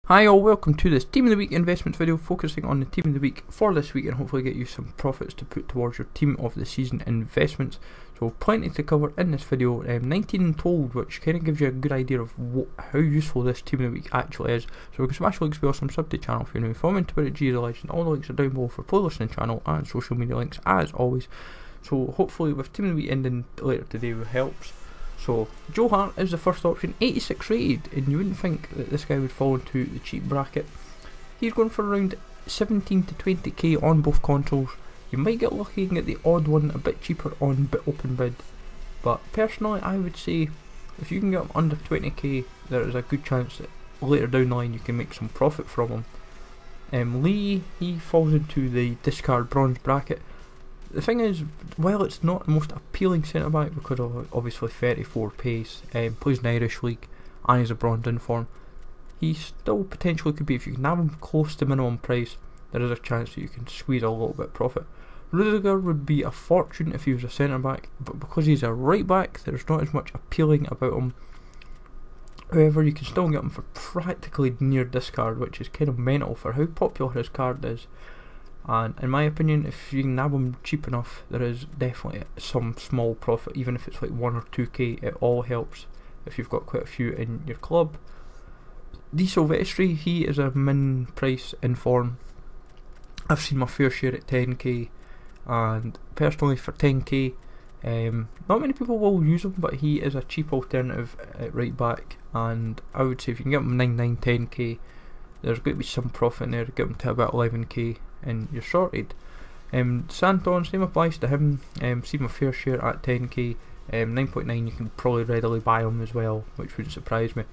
Hi all, welcome to this Team of the Week investments video focusing on the Team of the Week for this week and hopefully get you some profits to put towards your Team of the Season investments. So plenty to cover in this video, 19 told, which kind of gives you a good idea of how useful this Team of the Week actually is. So we can smash the links below, some sub to the channel if you're new, follow me on Twitter, G the Legend, all the links are down below for playlist in the channel and social media links as always. So hopefully with Team of the Week ending later today helps. So, Joe Hart is the first option, 86 rated, and you wouldn't think that this guy would fall into the cheap bracket. He's going for around 17 to 20k on both consoles. You might get lucky and get the odd one a bit cheaper on open bid, but personally I would say if you can get him under 20k, there is a good chance that later down the line you can make some profit from him. Lee, he falls into the discard bronze bracket. The thing is, while it's not the most appealing centre back because of obviously 34 pace, plays in the Irish League and he's a bronze in form, he still potentially could be, if you can have him close to minimum price, there is a chance that you can squeeze a little bit profit. Rudiger would be a fortune if he was a centre back, but because he's a right back, there's not as much appealing about him. However, you can still get him for practically near discard, which is kind of mental for how popular his card is. And in my opinion, if you can nab them cheap enough, there is definitely some small profit, even if it's like 1 or 2k, it all helps if you've got quite a few in your club. D Silvestri, he is a min price in form. I've seen my fair share at 10k, and personally for 10k, not many people will use him, but he is a cheap alternative at right back, and I would say if you can get him 9, 10k, there's going to be some profit in there to get him to about 11k. And you're sorted. Santon, same applies to him. Seen my fair share at 10k. 9.9 you can probably readily buy him as well, which wouldn't surprise me.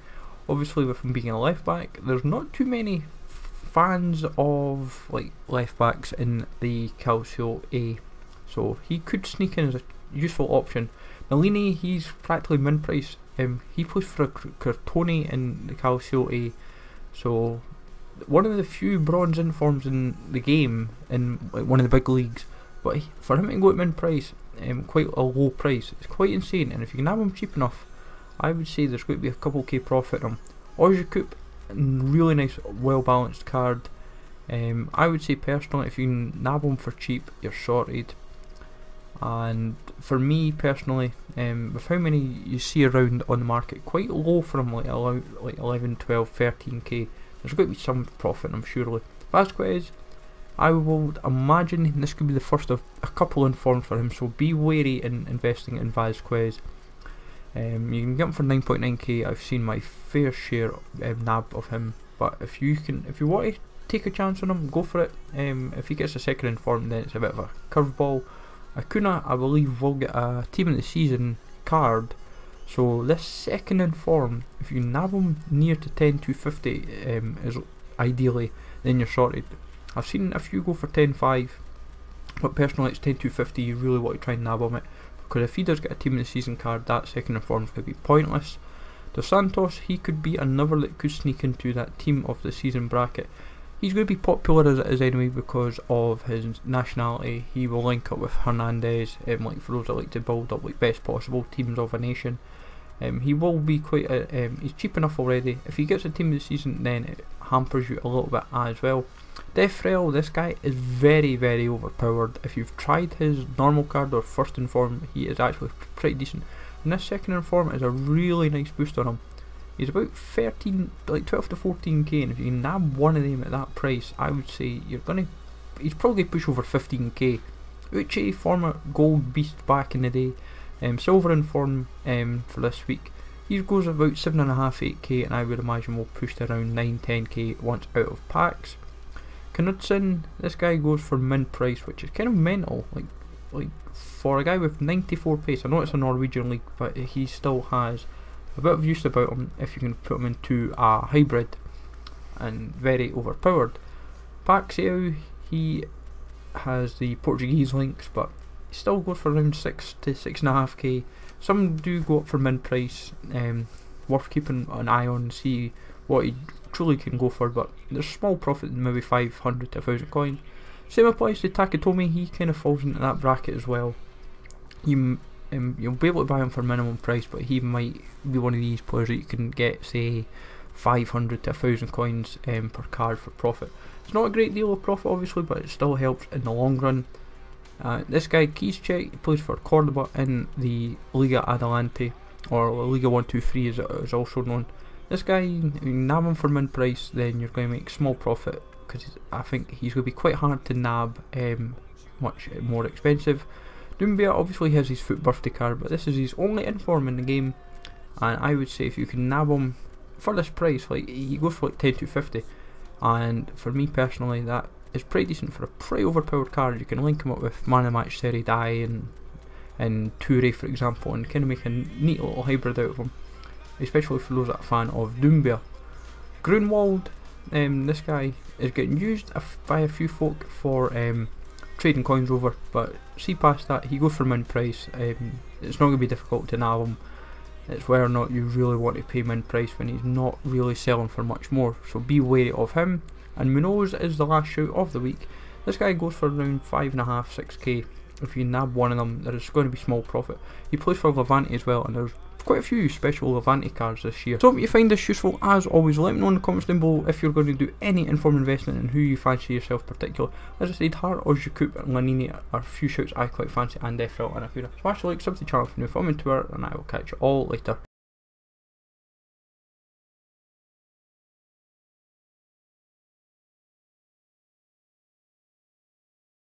Obviously with him being a left back, there's not too many fans of like left backs in the Calcio A, so he could sneak in as a useful option. Nalini, he's practically min price. He plays for a Crotone in the Calcio A, so one of the few bronze informs in the game in one of the big leagues, but for him to go at min price, quite a low price, it's quite insane. And if you can have him cheap enough, I would say there's going to be a couple k profit on him. Ojakup, really nice, well balanced card. I would say personally, if you can nab him for cheap, you're sorted. And for me personally, with how many you see around on the market, quite low for him, like 11, 12, 13k. There's going to be some profit, I'm surely. Vasquez, I will imagine this could be the first of a couple informs for him, so be wary in investing in Vasquez. You can get him for 9.9k. I've seen my fair share nab of him, but if you want to take a chance on him, go for it. If he gets a second inform, then it's a bit of a curveball. Acuna, I believe, will get a Team of the Season card. So this second inform, if you nab him near to 10,250 is ideally, then you're sorted. I've seen a few go for 10.5, but personally it's 10,250 you really want to try and nab him it, because if he does get a Team of the Season card, that second inform is going to be pointless. Dos Santos, he could be another that could sneak into that Team of the Season bracket. He's going to be popular as it is anyway because of his nationality. He will link up with Hernandez, like for those that like to build up like best possible teams of a nation. He will be quite he's cheap enough already. If he gets a Team of the Season, then it hampers you a little bit as well. Defrel, this guy is very, very overpowered. If you've tried his normal card or first inform, he is actually pretty decent. And this second inform is a really nice boost on him. He's about 12 to 14k, and if you can nab one of them at that price, I would say he's probably push over 15k. Uche, former gold beast back in the day. Silver in form for this week, he goes about 7.5, 8k, and I would imagine we'll push to around 9, 10k once out of packs. Knudsen, this guy goes for min price, which is kind of mental, like for a guy with 94 pace. I know it's a Norwegian league, but he still has a bit of use about him if you can put him into a hybrid, and very overpowered. Paxiao, he has the Portuguese links, but still goes for around 6 to 6.5k. Some do go up for min price, worth keeping an eye on, see what he truly can go for, but there's small profit, maybe 500 to 1000 coins. Same applies to Takatomi, he kind of falls into that bracket as well. You'll be able to buy him for minimum price, but he might be one of these players that you can get, say, 500 to 1,000 coins per card for profit. It's not a great deal of profit obviously, but it still helps in the long run. This guy Kieschek, he plays for Cordoba in the Liga Adelante, or Liga 123 as it is also known. This guy, you nab him for min price, then you're going to make small profit, because I think he's going to be quite hard to nab, much more expensive. Doumbia obviously has his FUT birthday card, but this is his only inform in the game, and I would say if you can nab him for this price, like he goes for like 10 to 50, and for me personally that is pretty decent for a pretty overpowered card. You can link him up with Man of Match Serie Dai and Toure for example, and kind of make a neat little hybrid out of him, especially for those that are a fan of Doumbia. Grunwald, this guy is getting used by a few folk for trading coins over, but see past that, he goes for min price. It's not going to be difficult to nab him. It's whether or not you really want to pay min price when he's not really selling for much more, so be wary of him. And Munoz is the last shout of the week. This guy goes for around 5.5, 6k. If you nab one of them, there is going to be small profit. He plays for Levante as well, and there's quite a few special Levante cards this year. So if you find this useful, as always, let me know in the comments down below if you're going to do any informed investment and who you fancy yourself particular. As I said, Hart, Ozjakup and Lanini are a few shouts I quite fancy, and Defrel and Akura. Smash the like, sub to the channel if you're new, follow me on Twitter, and I will catch you all later.